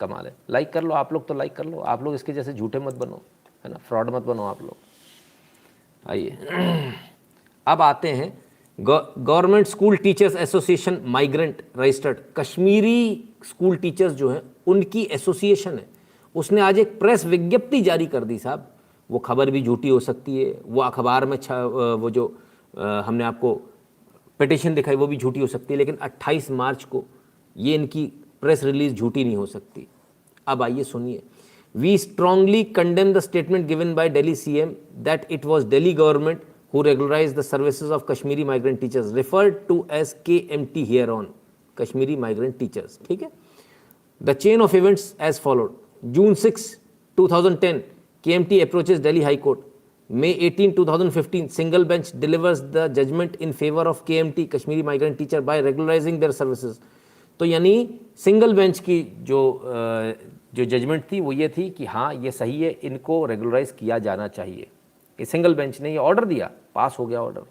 कमाल है। लाइक कर लो आप लोग, तो लाइक कर लो आप लोग, इसके जैसे झूठे मत बनो, है ना, फ्रॉड मत बनो आप लोग। आइए अब आते हैं government school teachers association migrant registered, Kashmiri school teachers जो हैं उनकी एसोसिएशन है, उसने आज एक प्रेस विज्ञप्ति जारी कर दी साहब। वो खबर भी झूठी हो सकती है, वो अखबार में वो जो हमने आपको पिटिशन दिखाई वो भी झूठी हो सकती है, लेकिन 28 मार्च को ये इनकी प्रेस रिलीज झूठी नहीं हो सकती। अब आइए सुनिए। We strongly condemn the statement given by Delhi CM that it was Delhi government who regularized the services of Kashmiri migrant teachers, referred to as KMT here on, Kashmiri migrant teachers, ठीक है। The chain of events as followed. June 6, 2010, KMT approaches Delhi High Court. May 18, 2015, single bench delivers the judgment in favor of KMT, Kashmiri migrant teacher, by regularizing their services. तो यानी single bench की जो judgement थी वो ये थी कि हाँ ये सही है, इनको रेगुलराइज किया जाना चाहिए। ये सिंगल बेंच ने ये ऑर्डर दिया, पास हो गया ऑर्डर।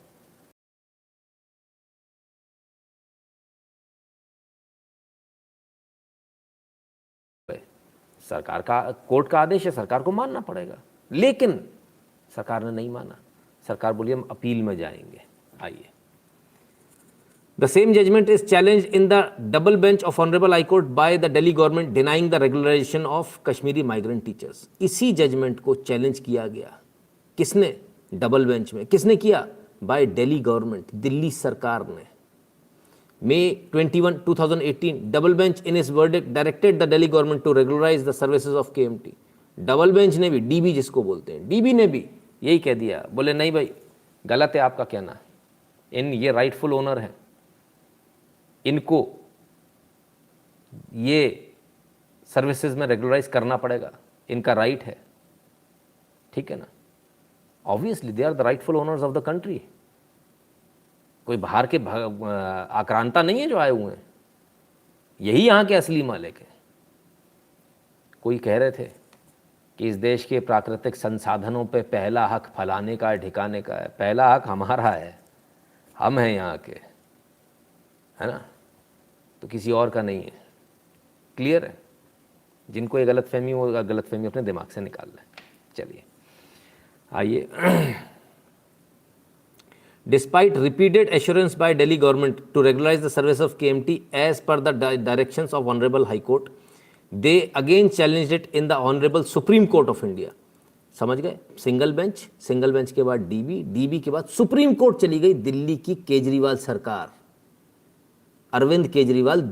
सरकार का, कोर्ट का आदेश है, सरकार को मानना पड़ेगा, लेकिन सरकार ने नहीं माना। सरकार बोली हम अपील में जाएंगे। आइए, the same judgement is challenge in the double bench of honourable high court by the Delhi government denying the regularisation of Kashmiri migrant teachers. इसी जजमेंट को चैलेंज किया गया, किसने? डबल बेंच में। किसने किया? बाय दिल्ली गवर्नमेंट, दिल्ली सरकार ने। May 21, 2018, double bench in its verdict directed the Delhi government to regularise the services of KMT. Double bench ने भी, डीबी जिसको बोलते हैं, डीबी ने भी यही कह दिया, बोले नहीं भाई गलत है आपका कहना, ये राइटफुल ओनर है, इनको ये सर्विसेज में रेगुलराइज करना पड़ेगा, इनका राइट है, ठीक है ना। Obviously they are the rightful owners of the country. कोई बाहर के आक्रांता नहीं है जो आए हुए हैं, यही यहाँ के असली मालिक है। कोई कह रहे थे कि इस देश के प्राकृतिक संसाधनों पे पहला हक फलाने का है, ठिकाने का है। पहला हक हमारा है, हम हैं यहाँ के, है ना, तो किसी और का नहीं है। क्लियर है? जिनको ये गलतफहमी हो, गलतफहमी अपने दिमाग से निकाल लें। चलिए आइए। Despite repeated assurance by Delhi government to regularize the service of KMT as per the directions of Honorable High Court, they again challenged it in the Honorable Supreme Court of India. समझ गए? Single bench, single bench के बाद dB, dB के बाद supreme court चली गई दिल्ली की केजरीवाल सरकार। अरविंद केजरीवाल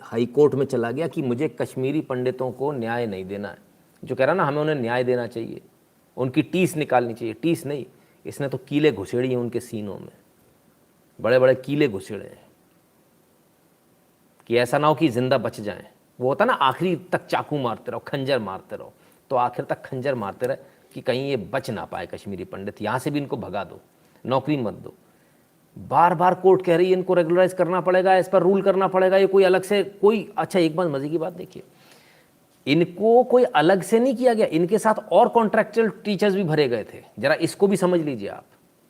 हाई कोर्ट में चला गया कि मुझे कश्मीरी पंडितों को न्याय नहीं देना है। जो कह रहा ना हमें उन्हें न्याय देना चाहिए, उनकी टीस निकालनी चाहिए। टीस नहीं, इसने तो कीले घुसेड़ी हैं उनके सीनों में, बड़े बड़े कीले घुसेड़े हैं कि ऐसा ना हो कि जिंदा बच जाएं। वो होता ना आखिरी तक चाकू मारते रहो, खंजर मारते रहो, तो आखिर तक खंजर मारते रहे कि कहीं ये बच ना पाए कश्मीरी पंडित, यहाँ से भी इनको भगा दो, नौकरी मत दो। बार बार कोर्ट कह रही है इनको रेगुलराइज करना पड़ेगा, इस पर रूल करना पड़ेगा, ये कोई अलग से कोई। अच्छा एक बात मजे की बात देखिए, इनको कोई अलग से नहीं किया गया, इनके साथ और कॉन्ट्रैक्चुअल टीचर्स भी भरे गए थे। जरा इसको भी समझ लीजिए आप,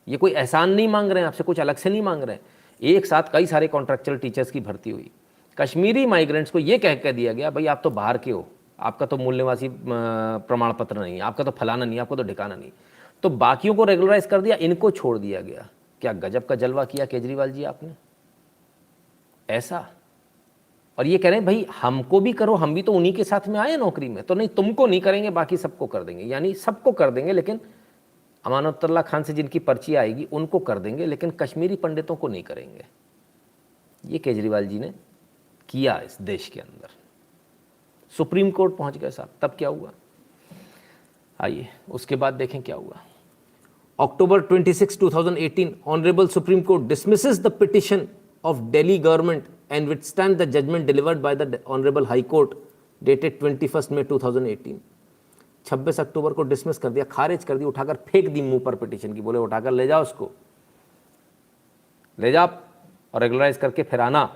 ये कोई एहसान नहीं मांग रहे हैं आपसे, कुछ अलग से नहीं मांग रहे हैं। एक साथ कई सारे कॉन्ट्रैक्चुअल टीचर्स की भर्ती हुई। कश्मीरी माइग्रेंट्स को ये कह दिया गया भाई आप तो बाहर के हो, आपका तो मूल निवासी प्रमाण पत्र नहीं, आपका तो फलाना नहीं, आपको तो ठिकाना नहीं, तो बाकियों को रेगुलराइज कर दिया, इनको छोड़ दिया गया। क्या गजब का जलवा किया केजरीवाल जी आपने ऐसा। और ये कह रहे हैं भाई हमको भी करो, हम भी तो उन्हीं के साथ में आए नौकरी में। तो नहीं, तुमको नहीं करेंगे, बाकी सबको कर देंगे। यानी सबको कर देंगे, लेकिन अमानतुल्लाह खान से जिनकी पर्ची आएगी उनको कर देंगे, लेकिन कश्मीरी पंडितों को नहीं करेंगे। ये केजरीवाल जी ने किया इस देश के अंदर। सुप्रीम कोर्ट पहुंच गए साहब। तब क्या हुआ, आइए उसके बाद देखें क्या हुआ। October 26, 2018, Honorable Supreme Court dismisses the petition of Delhi government and withstand the judgment delivered by the Honorable High Court dated 21st May 2018. 26 अक्टूबर को डिसमिस कर दिया, खारिज कर दी, उठाकर फेंक दी मुंह पर पिटीशन की। बोले उठाकर ले जाओ उसको, ले जाओ और रेगुलराइज करके फिर आना।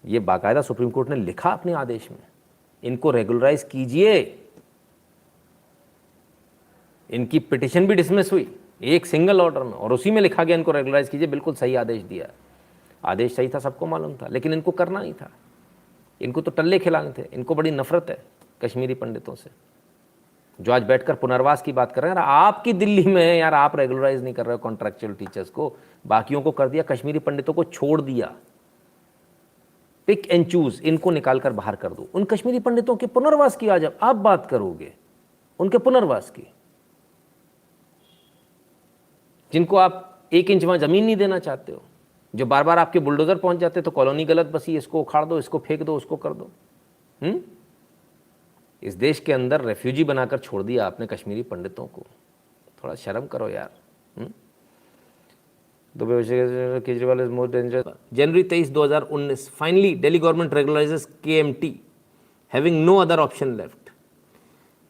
ये बाकायदा सुप्रीम कोर्ट ने लिखा अपने आदेश में, इनको रेगुलराइज कीजिए। इनकी पिटीशन भी डिसमिस हुई एक सिंगल ऑर्डर में, और उसी में लिखा गया इनको रेगुलराइज कीजिए। बिल्कुल सही आदेश दिया, आदेश सही था, सबको मालूम था, लेकिन इनको करना नहीं था। इनको तो टल्ले खिलाने थे, इनको बड़ी नफरत है कश्मीरी पंडितों से, जो आज बैठकर पुनर्वास की बात कर रहे हैं। यार आपकी दिल्ली में है यार, आप रेगुलराइज नहीं कर रहे हो कॉन्ट्रैक्चुअल टीचर्स को, बाकियों को कर दिया, कश्मीरी पंडितों को छोड़ दिया। पिक एंड चूज, इनको निकाल कर बाहर कर दो। उन कश्मीरी पंडितों के पुनर्वास की आज आप बात करोगे, उनके पुनर्वास की, जिनको आप 1 इंच वहां जमीन नहीं देना चाहते हो, जो बार बार आपके बुलडोजर पहुंच जाते तो कॉलोनी गलत बसी, इसको उखाड़ दो, इसको फेंक दो, उसको कर दो। इस देश के अंदर रेफ्यूजी बनाकर छोड़ दिया आपने कश्मीरी पंडितों को, थोड़ा शर्म करो यार। Kejriwal is more dangerous. January 23, 2019, finally Delhi government regularises KMT, having no other option left.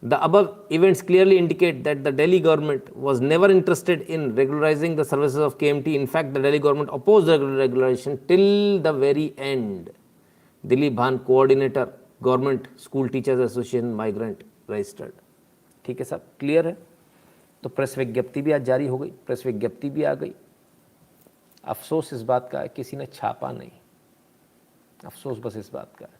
The above events clearly indicate that the Delhi government was never interested in regularizing the services of KMT. In fact, the Delhi government opposed regulation till the very end. Dilip Bhan, coordinator, Government School Teachers Association, migrant registered. ठीक है सब clear है। तो press विज्ञप्ति भी आज जारी हो गई, प्रेस विज्ञप्ति भी आ गई। अफसोस इस बात का है किसी ने छापा नहीं, अफसोस बस इस बात का है।